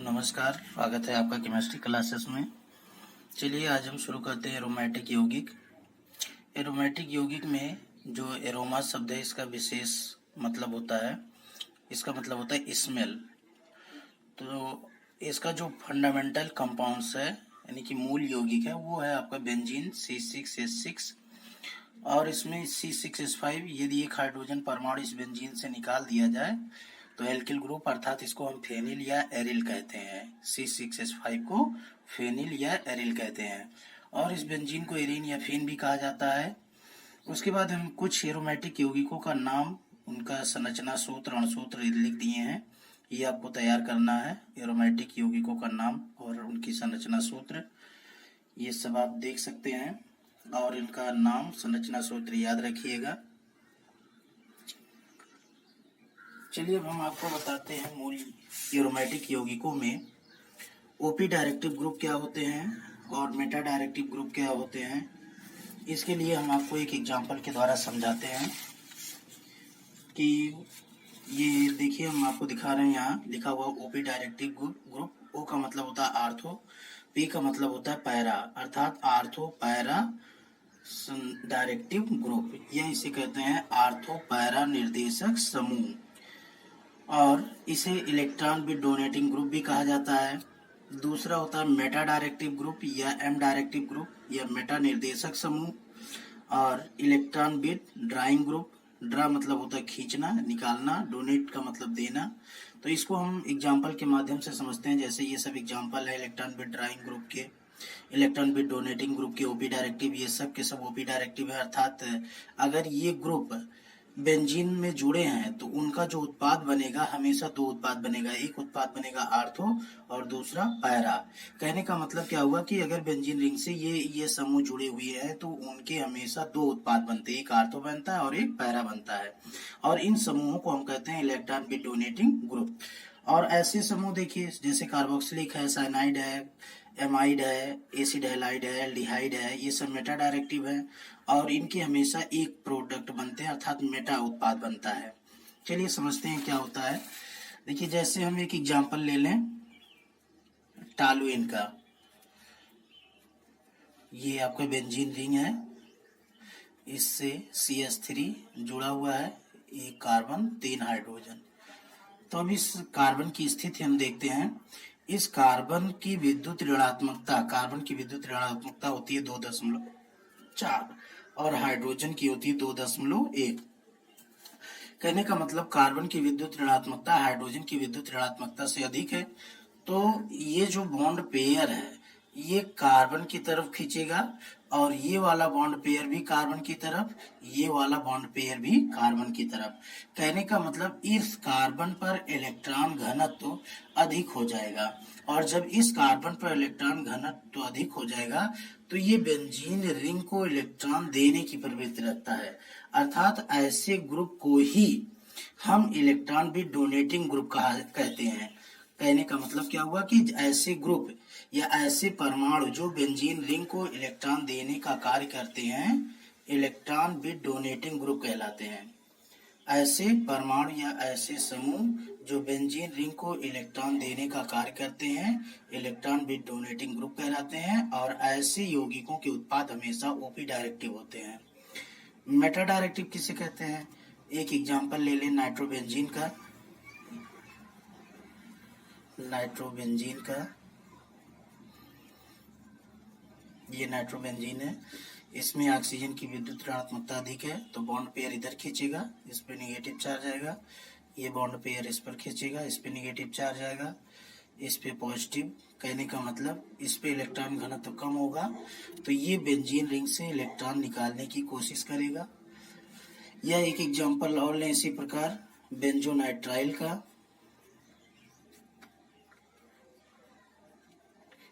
नमस्कार, स्वागत है आपका केमिस्ट्री क्लासेस में। चलिए आज हम शुरू करते हैं एरोमेटिक यौगिक। एरोमेटिक यौगिक में जो एरोमा शब्द है इसका विशेष मतलब होता है, इसका मतलब होता है स्मेल। तो इसका जो फंडामेंटल कंपाउंड्स है यानी कि मूल यौगिक है वो है आपका बेंजीन C6H6 और इसमें C6H5 यदि एक हाइड्रोजन परमाणु इस बेंजीन से निकाल दिया जाए तो एल्किल ग्रुप अर्थात इसको हम फेनिल या एरिल कहते हैं। C6H5 को फेनिल या एरिल कहते हैं और इस बेंजीन को एरीन या फेन भी कहा जाता है। उसके बाद हम कुछ एरोमेटिक यौगिकों का नाम, उनका संरचना सूत्र, अणुसूत्र लिख दिए हैं। ये आपको तैयार करना है, एरोमेटिक यौगिकों का नाम और उनकी संरचना सूत्र, ये सब आप देख सकते हैं और इनका नाम, संरचना सूत्र याद रखिएगा। चलिए अब हम आपको बताते हैं मूल एरोमेटिक यौगिकों में ओपी डायरेक्टिव ग्रुप क्या होते हैं और मेटा डायरेक्टिव ग्रुप क्या होते हैं। इसके लिए हम आपको एक एग्जांपल के द्वारा समझाते हैं कि ये देखिए, हम आपको दिखा रहे हैं, यहाँ लिखा हुआ ओपी डायरेक्टिव ग्रुप। ओ का मतलब होता है आर्थो, पी का मतलब होता है पैरा अर्थात आर्थो पैरा डायरेक्टिव ग्रुप, या इसे कहते हैं आर्थो पैरा निर्देशक समूह, और इसे इलेक्ट्रॉन बिट डोनेटिंग ग्रुप भी कहा जाता है। दूसरा होता है मेटा डायरेक्टिव ग्रुप या एम डायरेक्टिव ग्रुप या मेटा निर्देशक समूह, और electron bit drawing group. Draw मतलब होता है खींचना, निकालना, डोनेट का मतलब देना। तो इसको हम एग्जाम्पल के माध्यम से समझते हैं, जैसे ये सब एग्जाम्पल है इलेक्ट्रॉन बिट ड्राइंग ग्रुप के, इलेक्ट्रॉन बिट डोनेटिंग ग्रुप के ओपी डायरेक्टिव, ये सब के सब ओपी डायरेक्टिव है। अर्थात अगर ये ग्रुप बेंजीन में जुड़े हैं तो उनका जो उत्पाद बनेगा हमेशा दो उत्पाद बनेगा, एक उत्पाद बनेगा आर्थो और दूसरा पैरा। कहने का मतलब क्या हुआ कि अगर बेंजीन रिंग से ये समूह जुड़े हुए हैं तो उनके हमेशा दो उत्पाद बनते हैं, एक आर्थो बनता है और एक पैरा बनता है, और इन समूहों को हम कहते हैं इलेक्ट्रॉन बिट डोनेटिंग ग्रुप। और ऐसे समूह देखिए जैसे कार्बोक्सिलिक है, साइनाइड है, एमाइड है, एसिड हैलाइड है, एल्डिहाइड है, ये सब मेटा डायरेक्टिव है और इनके हमेशा एक प्रोडक्ट बनते हैं अर्थात मेटा उत्पाद बनता है। चलिए समझते हैं क्या होता है। देखिए जैसे हम एक एग्जांपल ले लें टॉलुएन का, ये आपका बेंजीन रिंग है, इससे CH3 जुड़ा हुआ है, एक कार्बन 3 हाइड्रोजन। तो अब इस कार्बन की स्थिति हम देखते हैं। इस कार्बन की विद्युत ऋणात्मकता होती है 2.4 और हाइड्रोजन की होती है 2.1। कहने का मतलब कार्बन की विद्युत ऋणात्मकता हाइड्रोजन की विद्युत ऋणात्मकता से अधिक है। तो ये जो बॉन्ड पेयर है ये कार्बन की तरफ खींचेगा और ये वाला बॉन्ड पेयर भी कार्बन की तरफ, ये वाला बॉन्ड पेयर भी कार्बन की तरफ। कहने का मतलब इस कार्बन पर इलेक्ट्रॉन घनत्व अधिक हो जाएगा, और जब इस कार्बन पर इलेक्ट्रॉन घनत्व अधिक हो जाएगा तो ये बेंजीन रिंग को इलेक्ट्रॉन देने की प्रवृत्ति रखता है। अर्थात ऐसे ग्रुप को ही हम इलेक्ट्रॉन बिट डोनेटिंग ग्रुप कहते हैं। कहने का मतलब क्या हुआ कि ऐसे ग्रुप या ऐसे परमाणु जो बेंजीन रिंग को इलेक्ट्रॉन देने का कार्य करते हैं इलेक्ट्रॉन बिट डोनेटिंग ग्रुप कहलाते हैं। ऐसे परमाणु या ऐसे समूह जो बेंजीन रिंग को इलेक्ट्रॉन देने का कार्य करते हैं इलेक्ट्रॉन बिट डोनेटिंग ग्रुप कहलाते हैं, और ऐसे यौगिकों के उत्पाद हमेशा ओपी डायरेक्टिव होते हैं। मेटा डायरेक्टिव किसे कहते हैं? एक एग्जांपल ले लें नाइट्रोबेंजीन का। ये नाइट्रोबेंजीन है, इसमें ऑक्सीजन की विद्युत ऋणात्मकता अधिक है तो बॉन्ड पेयर इधर खींचेगा, इस पे नेगेटिव चार्ज आएगा। ये बॉन्ड पेयर इस पर खींचेगा, इस पे नेगेटिव चार्ज आएगा, इस पे पॉजिटिव। कहने का मतलब इस पे इलेक्ट्रॉन घनत्व कम होगा तो ये बेंजीन रिंग से इलेक्ट्रॉन निकालने की कोशिश करेगा। यह एक एग्जांपल और लें इसी प्रकार बेंजोनाइट्राइल का।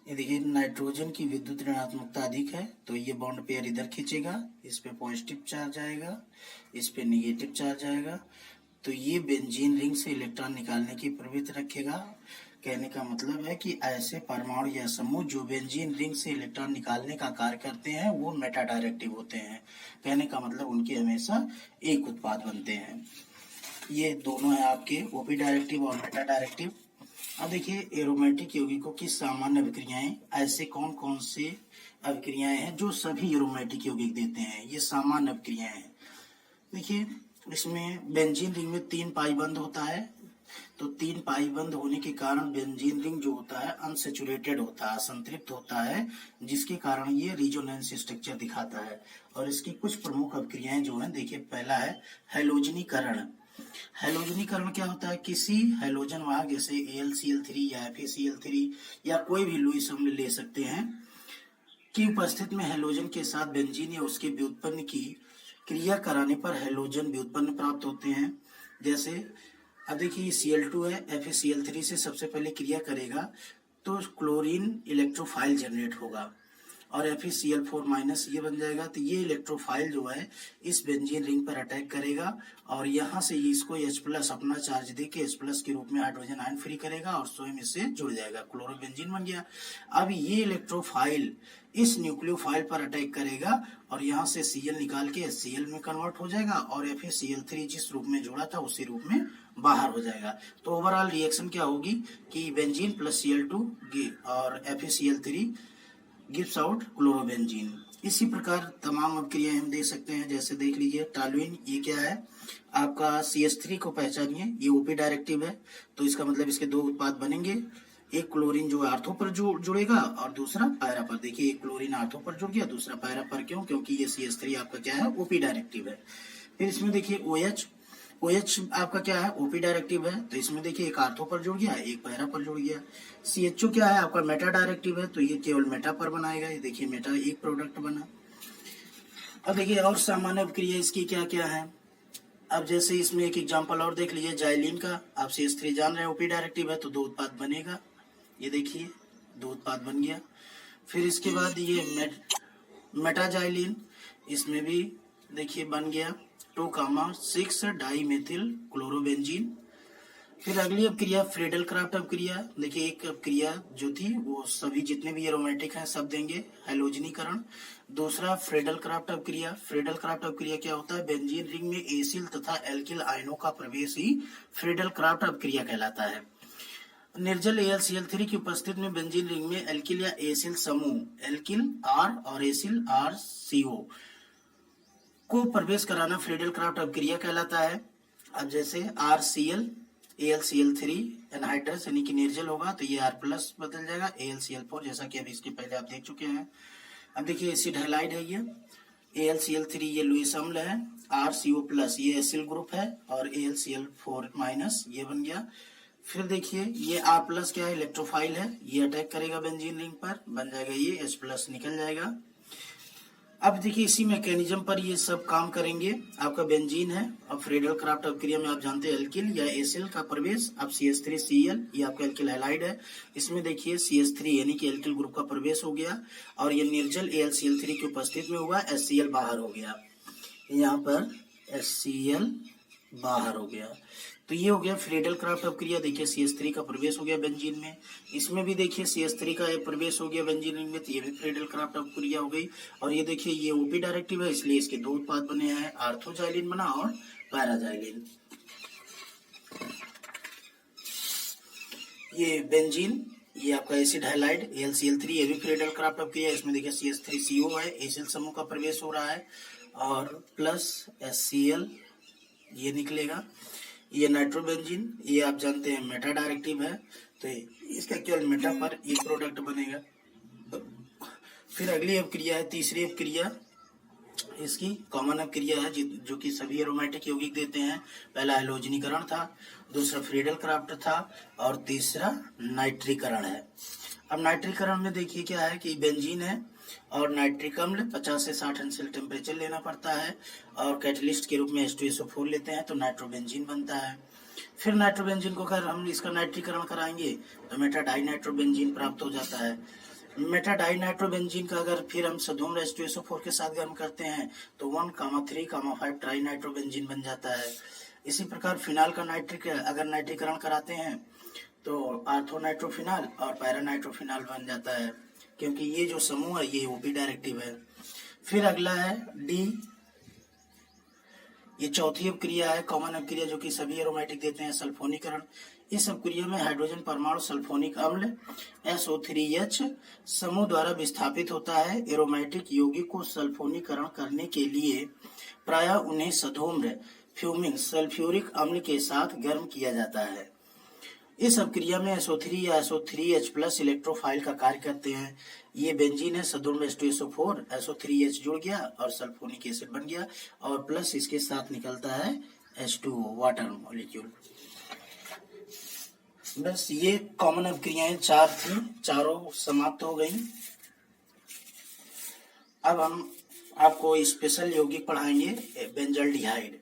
ये देखिए नाइट्रोजन की विद्युत ऋणात्मकता अधिक है तो ये बॉन्ड पेयर इधर खींचेगा, इस पे पॉजिटिव चार्ज आएगा, इस पे नेगेटिव चार्ज आएगा, तो ये बेंजीन रिंग से इलेक्ट्रॉन निकालने की प्रवृत्ति रखेगा। कहने का मतलब है कि ऐसे परमाणु या समूह जो बेंजीन रिंग से इलेक्ट्रॉन निकालने का कार्य करते हैं वो मेटा डायरेक्टिव होते हैं। कहने का मतलब उनके हमेशा एक उत्पाद बनते हैं। ये दोनों है आपके ओपी डायरेक्टिव और मेटा डायरेक्टिव। अब देखिए एरोमेटिक यौगिकों की सामान्य अभिक्रियाएं, ऐसे कौन कौन से अभिक्रियाएं हैं जो सभी एरोमेटिक यौगिक देते हैं, ये सामान्य अभिक्रियाएं हैं। देखिए इसमें बेंजीन रिंग में 3 पाई बंद होता है, तो 3 पाई बंद होने के कारण बेंजीन रिंग जो होता है अनसेचुरेटेड होता है, असंतृप्त होता है, जिसके कारण ये रिजोनेंस स्ट्रक्चर दिखाता है। और इसकी कुछ प्रमुख अभिक्रियाएं जो हैं, देखिए पहला है हैलोजनीकरण। हैलोजनीकरण क्या होता है, किसी हैलोजन वाहक जैसे AlCl3 या FeCl3 या कोई भी लुईस अम्ल ले सकते हैं की उपस्थिति में हैलोजन के साथ बेंजीन या उसके व्युत्पन्न की क्रिया कराने पर हैलोजन व्युत्पन्न प्राप्त होते हैं। जैसे अब देखिए Cl2 है, FeCl3 से सबसे पहले क्रिया करेगा तो क्लोरीन इलेक्ट्रोफाइल जनरेट होगा और FeCl4- ये बन जाएगा। तो ये इलेक्ट्रोफाइल जो है इस बेंजीन रिंग पर अटैक करेगा और यहाँ से इसको H+ अपना चार्ज देके H+ के रूप में हाइड्रोजन आयन फ्री करेगा और स्वयं इससे जुड़ जाएगा, क्लोरोबेंजीन बन गया। अब ये इलेक्ट्रोफाइल इस न्यूक्लियोफाइल पर अटैक करेगा और यहाँ से Cl निकाल के HCl में कन्वर्ट हो जाएगा और FeCl3 जिस रूप में जोड़ा था उसी रूप में बाहर हो जाएगा। तो ओवरऑल रिएक्शन क्या होगी कि बेंजीन प्लस Cl2 और FeCl3 गिव्स आउट क्लोरोबेंजीन। इसी प्रकार तमाम अभिक्रियाएं हम देख सकते हैं, जैसे देख लीजिए टॉलुइन, ये क्या है आपका CH3 को पहचानिए, ये OP डायरेक्टिव है, तो इसका मतलब इसके 2 उत्पाद बनेंगे, एक क्लोरीन जो आर्थो पर जुड़ेगा और दूसरा पैरा पर। देखिए एक क्लोरीन आर्थो पर जुड़ गया, दूसरा पैरा पर, क्यों, क्योंकि ये CH3 आपका क्या है OP डायरेक्टिव है। फिर इसमें देखिए OH आपका क्या है OP डायरेक्टिव है, तो इसमें देखिए एक आर्थो पर जुड़ गया, एक पैरा पर जुड़ गया। CHO क्या है आपका मेटा डायरेक्टिव है, तो ये केवल मेटा पर बनाएगा, ये देखिए मेटा एक प्रोडक्ट बना। अब देखिए और सामान्य अभिक्रिया इसकी क्या क्या है। अब जैसे इसमें एक एग्जांपल और देख लीजिए जाइलिन का, आप CH3 जान रहे हैं OP डायरेक्टिव है तो 2 उत्पाद बनेगा, ये देखिए 2 उत्पाद बन गया। फिर इसके बाद ये मेटाजाइलिन, इसमें भी देखिए बन गया 2,6 डाईमेथिल क्लोरोबेंजीन। फिर अगली अपक्रिया फ्रेडल क्राफ्ट अपक्रिया, देखिए एक अपक्रिया जो थी वो सभी जितने भी एरोमेटिक हैं सब देंगे हैलोजनीकरण। दूसरा फ्रेडल क्राफ्ट अपक्रिया, फ्रेडल क्राफ्ट अपक्रिया क्या होता है, बेंजीन रिंग में एसिल तथा एल्किल आयनों का प्रवेश ही फ्रेडल क्राफ्ट अपक्रिया कहलाता है। निर्जल AlCl3 की उपस्थिति में बेंजीन रिंग में एल्किल या एसिल समूह एल्किल R और एसिल RCO को प्रवेश कराना फ्रेडल क्राफ्ट अपक्रिया कहलाता है। अब जैसे RCl AlCl3 एनहाइड्रस यानी कि निर्जल होगा तो ये R+ बदल जाएगा AlCl4, जैसा कि अभी इसके पहले आप देख चुके हैं। अब देखिए एसिड हैलाइड है ये AlCl3, ये लुईस अम्ल है, RCO+ ये एसिल ग्रुप है और AlCl4- ये बन गया। फिर देखिए ये R+ क्या है इलेक्ट्रोफाइल है, ये अटैक करेगा बेंजीन रिंग पर, बन जाएगा ये H+ निकल जाएगा। अब देखिए इसी मैकेनिज्म पर ये सब काम करेंगे। आपका बेंजीन है, अब फ्रेडल क्राफ्ट अपक्रिया में आप जानते हैं एल्किल या एसिल का प्रवेश, अब CH3Cl ये आपका एल्किल हैलाइड है, इसमें देखिए CH3 यानी कि एल्किल ग्रुप का प्रवेश हो गया और ये निर्जल AlCl3 की उपस्थिति में हुआ, HCl बाहर हो गया, यहाँ पर HCl बाहर हो गया। तो ये हो गया फ्रेडल क्राफ्ट अपक्रिया। देखिए CH3 का प्रवेश हो गया बेंजीन में, इसमें भी देखिए CH3 का प्रवेश हो गया बेंजीन रिंग में, तो ये भी फ्रेडल क्राफ्ट अपक्रिया हो गई। और ये देखिए ये OP डायरेक्टिव है, इसलिए इसके 2 उत्पाद बने हैं, आर्थोजाइलिन बना और पैराजाइलिन। ये बेंजीन, ये आपका एसिड हैलाइड AlCl3, ये भी फ्रेडल क्राफ्ट अपक्रिया, इसमें देखिए CH3CO है, एसिल समूह का प्रवेश हो रहा है और प्लस HCl ये निकलेगा। ये नाइट्रोबेंजीन, ये आप जानते हैं मेटा डायरेक्टिव है, तो इसका केवल मेटा पर ये प्रोडक्ट बनेगा। फिर अगली अपक्रिया है तीसरी अपक्रिया, इसकी कॉमन अपक्रिया है जो कि सभी एरोमेटिक यौगिक देते हैं। पहला हैलोजनीकरण था, दूसरा फ्रेडल क्राफ्ट था और तीसरा नाइट्रीकरण है। अब नाइट्रीकरण में देखिए क्या है कि बेंजीन है और नाइट्रिक अम्ल 50 से 60 अंश टेम्परेचर लेना पड़ता है और कैटलिस्ट के रूप में H2SO4 लेते हैं तो नाइट्रोबेंजीन बनता है। फिर नाइट्रोबेंजीन को अगर हम इसका नाइट्रीकरण कराएंगे तो मेटा डाइनाइट्रोबेंजीन प्राप्त हो जाता है। मेटा डाइनाइट्रोबेंजीन का अगर फिर हम सधूम्र H2SO4 के साथ गर्म करते हैं तो 1,3,5 ट्राइनाइट्रोबेंजीन बन जाता है। इसी प्रकार फिनाल का अगर नाइट्रीकरण कराते हैं तो आर्थोनाइट्रोफिनाल और पैरानाइट्रोफिनाल बन जाता है, क्योंकि ये जो समूह है ये OP डायरेक्टिव है। फिर अगला है D, ये चौथी अपक्रिया है कॉमन अपक्रिया जो कि सभी एरोमेटिक देते हैं, सल्फोनीकरण। इस अपक्रिया में हाइड्रोजन परमाणु सल्फोनिक अम्ल SO3H समूह द्वारा विस्थापित होता है। एरोमेटिक यौगिक को सल्फोनीकरण करने के लिए प्रायः उन्हें सधूम्र फ्यूमिंग सल्फ्यूरिक अम्ल के साथ गर्म किया जाता है। इस अपक्रिया में SO3 या SO3H+ इलेक्ट्रोफाइल का कार्य करते हैं। ये बेंजीन है, सधूम्र H2SO4 SO3H जुड़ गया और सल्फोनिक एसिड बन गया और प्लस इसके साथ निकलता है H2O वाटर मॉलिक्यूल। बस ये कॉमन अपक्रियाएं 4 थी, चारों समाप्त हो गई। अब हम आपको स्पेशल यौगिक पढ़ाएंगे बेंजल्डिहाइड।